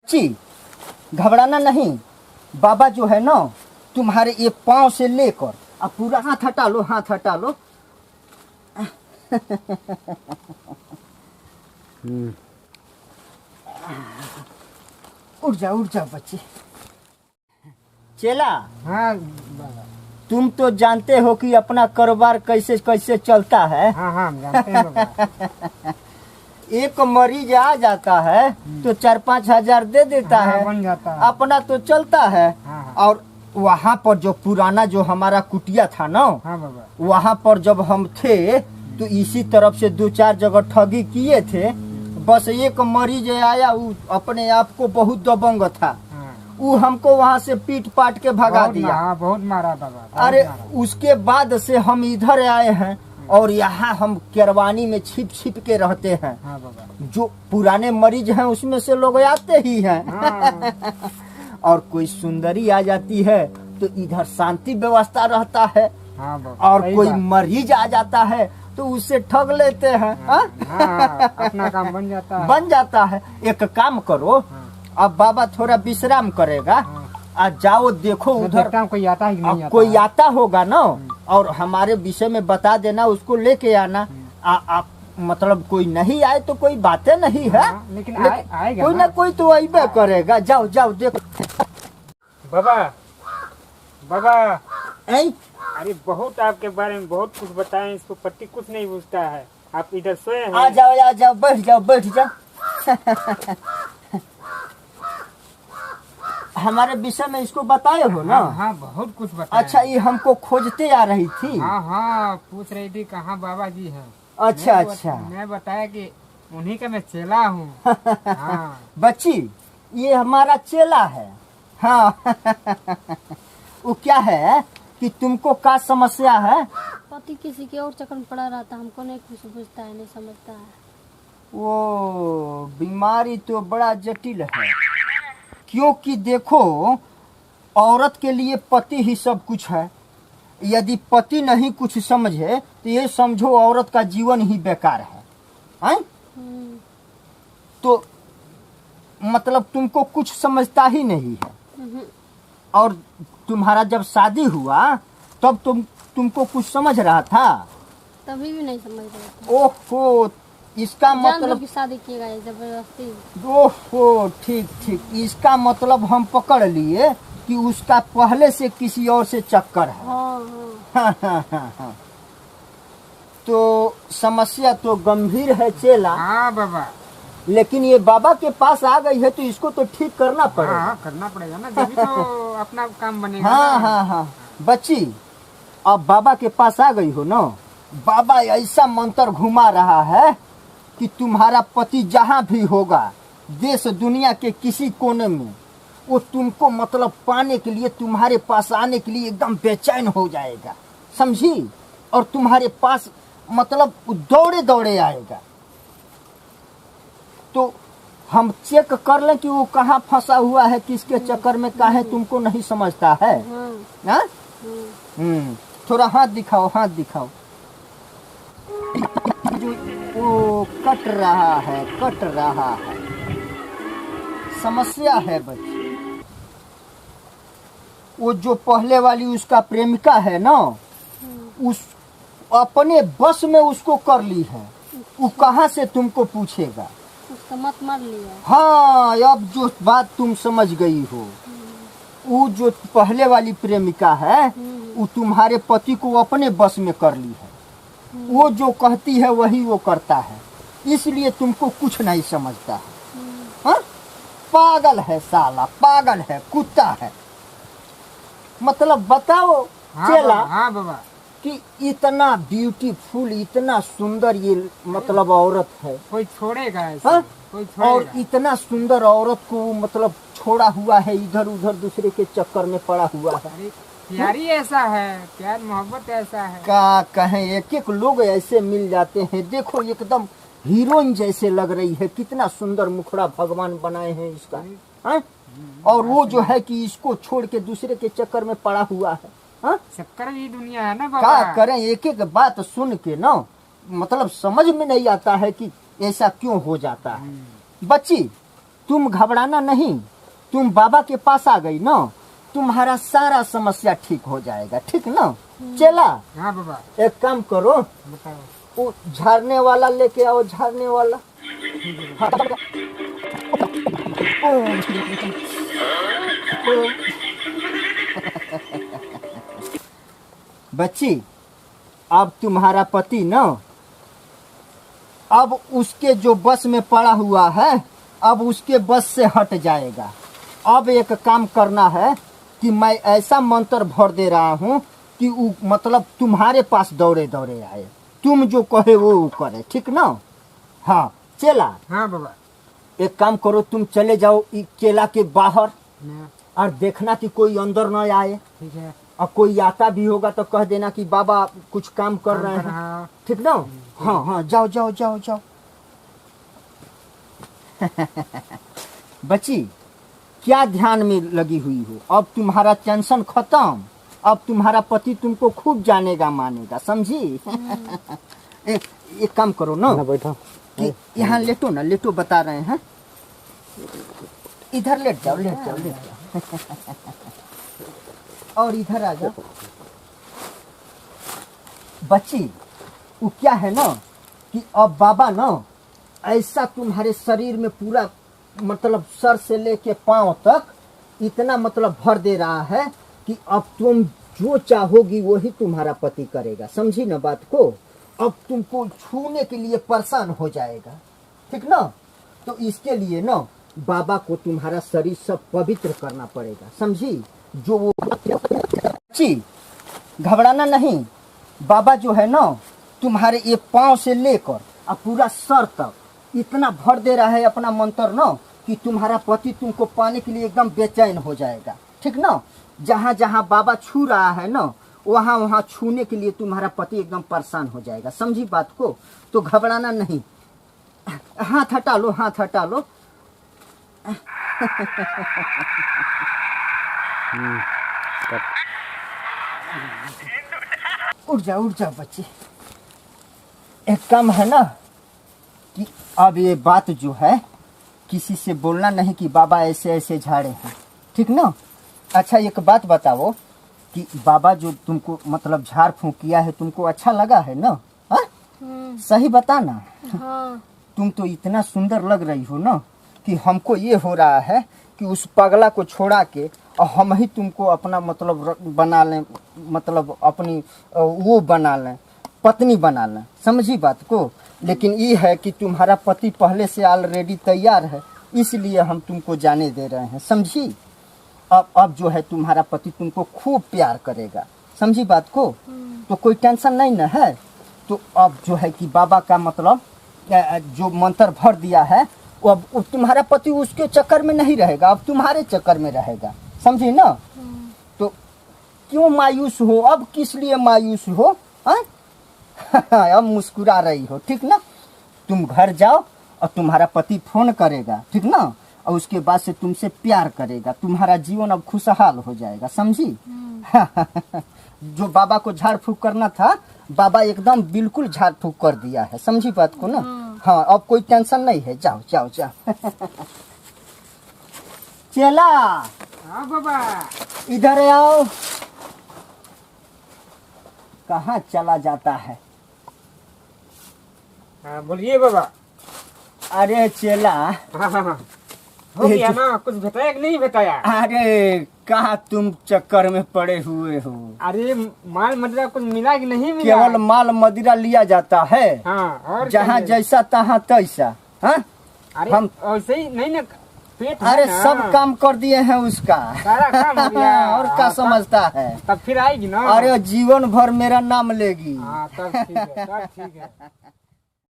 ची घबराना नहीं। बाबा जो है ना तुम्हारे ये पाँव से लेकर अब पूरा हाथ हटा लो, हाथ हटा लो। उठ जाओ बच्चे। चेला, हाँ बाबा। तुम तो जानते हो कि अपना कारोबार कैसे कैसे चलता है। हाँ हाँ हम जानते हैं बाबा। एक मरीज आ जाता है तो 4-5 हजार दे देता हाँ, है, बन जाता है। अपना तो चलता है। हाँ, हाँ। और वहाँ पर जो पुराना जो हमारा कुटिया था ना, हाँ बाबा। वहाँ पर जब हम थे तो इसी तरफ से 2-4 जगह ठगी किए थे। बस एक मरीज आया, वो अपने आप को बहुत दबंग था, हाँ। वो हमको वहाँ से पीट पाट के भगा दिया। हाँ, बहुत मारा बाबा। अरे उसके बाद से हम इधर आए हैं और यहाँ हम केरवानी में छिप छिप के रहते हैं। हाँ बाबा। जो पुराने मरीज हैं उसमें से लोग आते ही हैं। हाँ। और कोई सुंदरी आ जाती है तो इधर शांति व्यवस्था रहता है। हाँ बाबा। और सही कोई बात। मरीज आ जाता है तो उससे ठग लेते हैं। हाँ? हाँ, अपना काम बन जाता है। बन जाता है। एक काम करो, अब बाबा थोड़ा विश्राम करेगा, आज जाओ देखो उधर देखता हूँ कोई आता है कि नहीं आता कोई है। आता होगा ना, और हमारे विषय में बता देना, उसको लेके आना। मतलब कोई नहीं आए तो कोई बातें नहीं है। हाँ, लेकिन आएगा कोई ना कोई तो आइबे करेगा। जाओ देखो। बाबा। बाबा, ऐं? अरे बहुत आपके बारे में बहुत कुछ बताएं, इसको पट्टी कुछ नहीं पूछता है। आप इधर सोए हैं? आ जाओ, बैठ जाओ। हमारे विषय में इसको बताए हो ना? हाँ, हाँ बहुत कुछ बताया। अच्छा, ये हमको खोजते आ रही थी। हाँ हाँ, पूछ रही थी कहाँ बाबा जी हैं। अच्छा। मैं बताया कि उन्हीं का मैं चेला हूँ। हाँ। बच्ची, ये हमारा चेला है। हाँ। वो क्या है कि तुमको क्या समस्या है? पति किसी के और चक्कर में पड़ा रहता, हमको नहीं कुछ पूछता है, नहीं समझता है। वो बीमारी तो बड़ा जटिल है, क्योंकि देखो औरत के लिए पति ही सब कुछ है। यदि पति नहीं कुछ समझे तो ये समझो औरत का जीवन ही बेकार है। हैं? तो मतलब तुमको कुछ समझता ही नहीं है। और तुम्हारा जब शादी हुआ तब तुमको कुछ समझ रहा था? तभी भी नहीं समझ रहे थे। ओहो, इसका मतलब की शादी किएगा ये जबरदस्ती। ओहो, ठीक। इसका मतलब हम पकड़ लिए कि उसका पहले से किसी और से चक्कर है। हाँ। तो समस्या तो गंभीर है चेला। हाँ बाबा। लेकिन ये बाबा के पास आ गई है तो इसको तो ठीक करना पड़ेगा। हाँ, करना पड़ेगा ना, जब तो अपना काम बनेगा। हाँ। बच्ची, अब बाबा के पास आ गई हो ना, बाबा ऐसा मंत्र घुमा रहा है कि तुम्हारा पति जहाँ भी होगा देश दुनिया के किसी कोने में, वो तुमको मतलब पाने के लिए, तुम्हारे पास आने के लिए एकदम बेचैन हो जाएगा, समझी? और तुम्हारे पास मतलब दौड़े आएगा। तो हम चेक कर लें कि वो कहाँ फंसा हुआ है, किसके चक्कर में काहे तुमको नहीं समझता है। हाँ? थोड़ा हाथ दिखाओ। जो वो कट रहा है। समस्या है बच्ची। वो जो पहले वाली उसका प्रेमिका है ना, उस अपने बस में उसको कर ली है। वो कहाँ से तुमको पूछेगा? उसका मत मार लिया। हाँ, अब जो बात तुम समझ गई हो, वो जो पहले वाली प्रेमिका है वो तुम्हारे पति को अपने बस में कर ली है। वो जो कहती है वही वो करता है, इसलिए तुमको कुछ नहीं समझता है। हाँ? पागल है साला, पागल है, कुत्ता है। मतलब बताओ चेला। हाँ बाबा। कि इतना ब्यूटीफुल, इतना सुंदर ये मतलब औरत है, कोई छोड़ेगा ऐसे? हाँ? कोई छोड़ेगा? और इतना सुंदर औरत को मतलब छोड़ा हुआ है, इधर उधर दूसरे के चक्कर में पड़ा हुआ है। अरे प्यार ही ऐसा है, प्यार मोहब्बत ऐसा है। क्या कहें, एक लोग ऐसे मिल जाते हैं। देखो एकदम हीरोइन जैसे लग रही है, कितना सुंदर मुखड़ा भगवान बनाए हैं इसका। हाँ? और वो जो है कि इसको छोड़ के दूसरे के चक्कर में पड़ा हुआ है। हाँ? चक्कर भी दुनिया है ना बाबा। क्या करें, एक बात सुन के ना मतलब समझ में नहीं आता है कि ऐसा क्यों हो जाता है। बच्ची, तुम घबराना नहीं, तुम बाबा के पास आ गई ना, तुम्हारा सारा समस्या ठीक हो जाएगा, ठीक ना चला। हाँ बाबा। एक काम करो, बताओ। वो झाड़ने वाला लेके आओ, झाड़ने वाला। हाँ। बच्ची, अब तुम्हारा पति ना, अब उसके जो बस में पड़ा हुआ है, अब उसके बस से हट जाएगा। अब एक काम करना है कि मैं ऐसा मंत्र भर दे रहा हूँ कि वो मतलब तुम्हारे पास दौड़े दौड़े आए, तुम जो कहे वो करे, ठीक ना। हाँ चला। हाँ बाबा। एक काम करो, तुम चले जाओ इस केला के बाहर हाँ, और देखना कि कोई अंदर न आए, ठीक है। और कोई आता भी होगा तो कह देना कि बाबा कुछ काम कर रहे हैं, हाँ। ठीक ना। हाँ हाँ जाओ जाओ जाओ जाओ। बच्ची, क्या ध्यान में लगी हुई हो? अब तुम्हारा टेंशन खत्म, अब तुम्हारा पति तुमको खूब जानेगा मानेगा, समझी। एक काम करो ना, बैठो। कि यहाँ लेटो ना, लेटो, बता रहे हैं, इधर लेट जाओ, लेट जाओ, लेट जाओ। और इधर आ जाओ। बच्ची, वो क्या है ना कि अब बाबा ना ऐसा तुम्हारे शरीर में पूरा मतलब सर से लेके पांव तक इतना मतलब भर दे रहा है कि अब तुम जो चाहोगी वही तुम्हारा पति करेगा, समझी ना बात को। अब तुमको छूने के लिए परेशान हो जाएगा, ठीक ना। तो इसके लिए ना बाबा को तुम्हारा शरीर सब पवित्र करना पड़ेगा, समझी। जो वो बच्ची, घबराना नहीं, बाबा जो है ना तुम्हारे ये पांव से लेकर और पूरा सर तक इतना भर दे रहा है अपना मंत्र ना कि तुम्हारा पति तुमको पाने के लिए एकदम बेचैन हो जाएगा, ठीक ना। जहाँ जहाँ बाबा छू रहा है ना, वहाँ वहाँ छूने के लिए तुम्हारा पति एकदम परेशान हो जाएगा, समझी बात को। तो घबराना नहीं, हाथ हटा लो, हाथ हटा लो। उठ जा बच्चे। एक काम है ना कि अब ये बात जो है किसी से बोलना नहीं कि बाबा ऐसे ऐसे झाड़े हैं, ठीक ना। अच्छा एक बात बताओ कि बाबा जो तुमको मतलब झाड़ फूंक किया है, तुमको अच्छा लगा है ना? हाँ सही बताना। हाँ। तुम तो इतना सुंदर लग रही हो ना कि हमको ये हो रहा है कि उस पगला को छोड़ा के और हम ही तुमको अपना मतलब बना लें, मतलब अपनी वो बना लें, पत्नी बना लें, समझी बात को। लेकिन ये है कि तुम्हारा पति पहले से ऑलरेडी तैयार है, इसलिए हम तुमको जाने दे रहे हैं, समझी। अब जो है तुम्हारा पति तुमको खूब प्यार करेगा, समझी बात को। तो कोई टेंशन नहीं ना है। तो अब जो है कि बाबा का मतलब जो मंत्र भर दिया है वो अब तुम्हारा पति उसके चक्कर में नहीं रहेगा, अब तुम्हारे चक्कर में रहेगा, समझी ना। तो क्यों मायूस हो, अब किस लिए मायूस हो? अब मुस्कुरा रही हो, ठीक ना। तुम घर जाओ और तुम्हारा पति फोन करेगा, ठीक ना, और उसके बाद से तुमसे प्यार करेगा, तुम्हारा जीवन अब खुशहाल हो जाएगा, समझी। जो बाबा को झाड़ फूक करना था, बाबा एकदम बिल्कुल झाड़ फूक कर दिया है, समझी बात को ना। हाँ अब कोई टेंशन नहीं है, जाओ जाओ जाओ। चला। हाँ बाबा। इधर आओ। कहाँ चला जाता है? हाँ बोलिए बाबा। अरे चला। हाँ। हो गया ना, कुछ बताया कि नहीं बताया? अरे कहाँ तुम चक्कर में पड़े हुए हो? अरे माल मदिरा कुछ मिला कि नहीं मिला? केवल माल मदिरा लिया जाता है। हाँ और जहाँ जैसा तहाँ तैसा। हाँ अरे हम ऐसे ही नहीं ना, पेट है अरे ना। सब काम कर दिए हैं उसका। सारा काम हो गया। और क्या समझता है? तब फिर आएगी ना। अरे जीवन भर मेरा नाम लेगी। हाँ तब ठीक है, तब ठीक है।